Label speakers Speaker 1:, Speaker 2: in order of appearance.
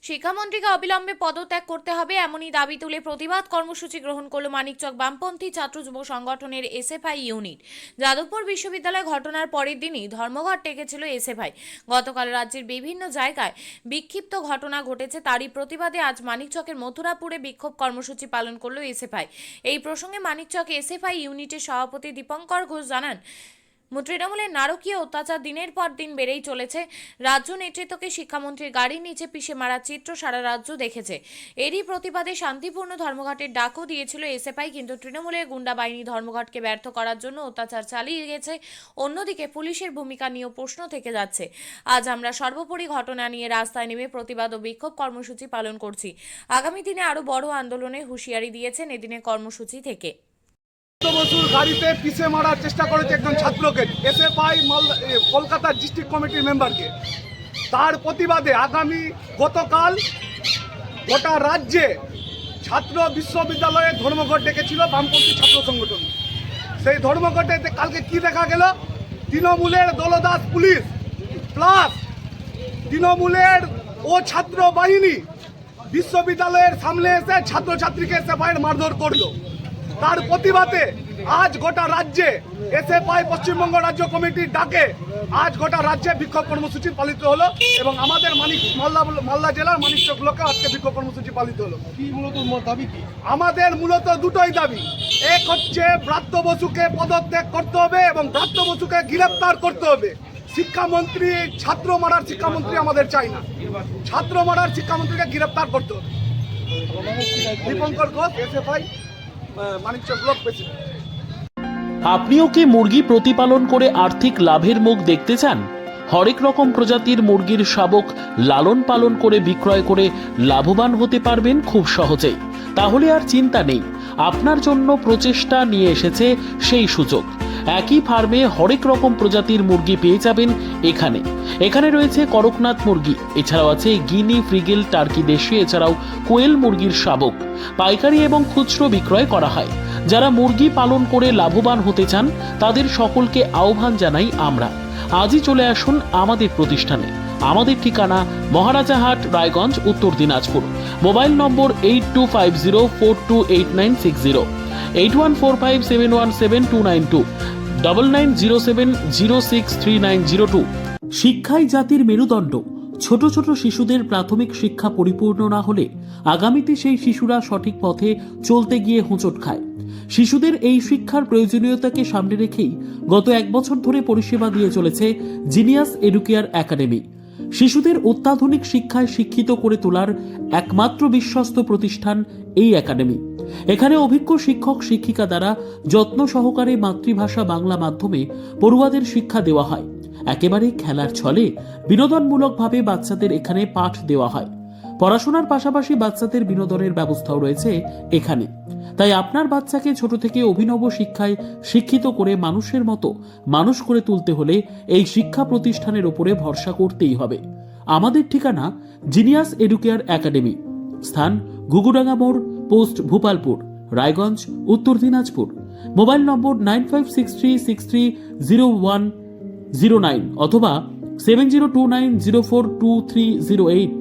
Speaker 1: শিক্ষামন্ত্রীকে অবিলম্বে পদত্যাগ করতে হবে এমনই দাবি তুলে প্রতিবাদ কর্মসূচি গ্রহণ করল মানিকচক বামপন্থী ছাত্র যুব সংগঠনের এসএফআই ইউনিট। যাদবপুর বিশ্ববিদ্যালয় ঘটনার পরের দিনই ধর্মঘট ডেকেছিল এসএফআই। গতকাল রাজ্যের বিভিন্ন জায়গায় বিক্ষিপ্ত ঘটনা ঘটেছে, তারই প্রতিবাদে আজ মানিকচকের মথুরাপুরে বিক্ষোভ কর্মসূচি পালন করল এসএফআই। এই প্রসঙ্গে মানিকচক এসএফআই ইউনিটের সভাপতি দীপঙ্কর ঘোষ জানান, তৃণমূলের নারকীয় অত্যাচার দিনের পর দিন বেড়েই চলেছে। রাজ্য নেতৃত্বকে শিক্ষামন্ত্রীর গাড়ির নিচে পিষে মারার চিত্র সারা রাজ্য দেখেছে। এরই প্রতিবাদে শান্তিপূর্ণ ধর্মঘটের ডাকও দিয়েছিল এসএফআই, কিন্তু তৃণমূলের গুন্ডা বাহিনী ধর্মঘটকে ব্যর্থ করার জন্য অত্যাচার চালিয়ে গেছে। অন্যদিকে পুলিশের ভূমিকা নিয়েও প্রশ্ন থেকে যাচ্ছে। আজ আমরা সর্বোপরি ঘটনা নিয়ে রাস্তায় নেমে প্রতিবাদ ও বিক্ষোভ কর্মসূচি পালন করছি। আগামী দিনে আরও বড় আন্দোলনের হুঁশিয়ারি দিয়েছেন এদিনের কর্মসূচি থেকে।
Speaker 2: বসুর গাড়িতে পিষে মারার চেষ্টা করেছে একজন ছাত্রকে, এসএফআই কলকাতা ডিস্ট্রিক্ট কমিটির মেম্বারকে। তার প্রতিবাদে গতকাল গোটা রাজ্যে ছাত্র বিশ্ববিদ্যালয়ে ধর্মঘট ডেকেছিল বামপন্থী ছাত্র সংগঠন। সেই ধর্মঘটে কালকে কি দেখা গেল, তৃণমূলের দলদাস পুলিশ প্লাস তৃণমূলের ও ছাত্র বাহিনী বিশ্ববিদ্যালয়ের সামনে এসে ছাত্রছাত্রীকে এসএফআইয়ের মারধর করলো। তার প্রতিবাদে আজ গোটা রাজ্যে এসএফআই পশ্চিমবঙ্গ রাজ্য কমিটির ডাকে আজ গোটা রাজ্যে বিক্ষোভ কর্মসূচি পালিত হলো এবং আমাদের মালদা জেলার মানিকচক ব্লকে আজকে বিক্ষোভ কর্মসূচি পালিত হলো। কি মূলত দাবি কি? আমাদের মূলত দুটোই দাবি। এক হচ্ছে ব্রাত্য বসুকে পদত্যাগ করতে হবে এবং ব্রাত্য বসুকে গ্রেফতার করতে হবে। শিক্ষামন্ত্রী ছাত্র মারার শিক্ষামন্ত্রী আমাদের চাই না, ছাত্র মারার শিক্ষামন্ত্রীকে গ্রেফতার করতে হবে। Dipankar Ghosh, SFI Manikchak block president.
Speaker 3: আপনিও কি মুরগি প্রতিপালন করে আর্থিক লাভের মুখ দেখতে চান? হরেক রকম প্রজাতির মুরগির শাবক লালন পালন করে বিক্রয় করে লাভবান হতে পারবেন খুব সহজেই। তাহলে আর চিন্তা নেই, আপনার জন্য প্রচেষ্টা নিয়ে এসেছে সেই সুযোগ। একই ফার্মে হরেক রকম প্রজাতির মুরগি পেয়ে যাবেন এখানে রয়েছে করকনাথ মুরগি, এছাড়াও আছে গিনি, ফ্রিগেল, টার্কি দেশি, এছাড়াও কোয়েল মুরগির শাবক পাইকারি এবং খুচরো বিক্রয় করা হয়। যারা মুরগি পালন করে লাভবান হতে চান তাদের সকলকে আহ্বান জানাই আমরা। আজই চলে আসুন আমাদের প্রতিষ্ঠানে। আমাদের ঠিকানা মহারাজাহাট, রায়গঞ্জ, উত্তর দিনাজপুর। মোবাইল নম্বর 8250428960, 8145717292, 9907063902। শিক্ষাই জাতির মেরুদণ্ড। ছোট ছোট শিশুদের প্রাথমিক শিক্ষা পরিপূর্ণ না হলে আগামীতে সেই শিশুরা সঠিক পথে চলতে গিয়ে হোঁচট খায়। শিশুদের এই শিক্ষার প্রয়োজনীয়তাকে সামনে রেখেই গত 1 বছর ধরে পরিষেবা দিয়ে চলেছে জিনিয়াস এডুকেয়ার একাডেমি। শিশুদের অত্যাধুনিক শিক্ষায় শিক্ষিত করে তোলার একমাত্র বিশ্বস্ত প্রতিষ্ঠান এই একাডেমি। এখানে অভিজ্ঞ শিক্ষক শিক্ষিকা দ্বারা যত্ন সহকারে মাতৃভাষা বাংলা মাধ্যমে পড়ুয়াদের শিক্ষা দেওয়া হয়। একেবারে খেলার ছলে বিনোদনমূলকভাবে বাচ্চাদের এখানে পাঠ দেওয়া হয়। পড়াশোনার পাশাপাশি বাচ্চাদের বিনোদনের ব্যবস্থাও রয়েছে এখানে। তাই আপনার বাচ্চাকে ছোট থেকে অভিনব শিক্ষায় শিক্ষিত করে মানুষের মতো মানুষ করে তুলতে হলে এই শিক্ষা প্রতিষ্ঠানের উপরে ভরসা করতেই হবে। আমাদের ঠিকানা জিনিয়াস এডুকেয়ার একাডেমি, স্থান ঘুঘুডাঙ্গা মোড়, পোস্ট ভূপালপুর, রায়গঞ্জ, উত্তর দিনাজপুর। মোবাইল নম্বর 9563630109 অথবা 7029042308।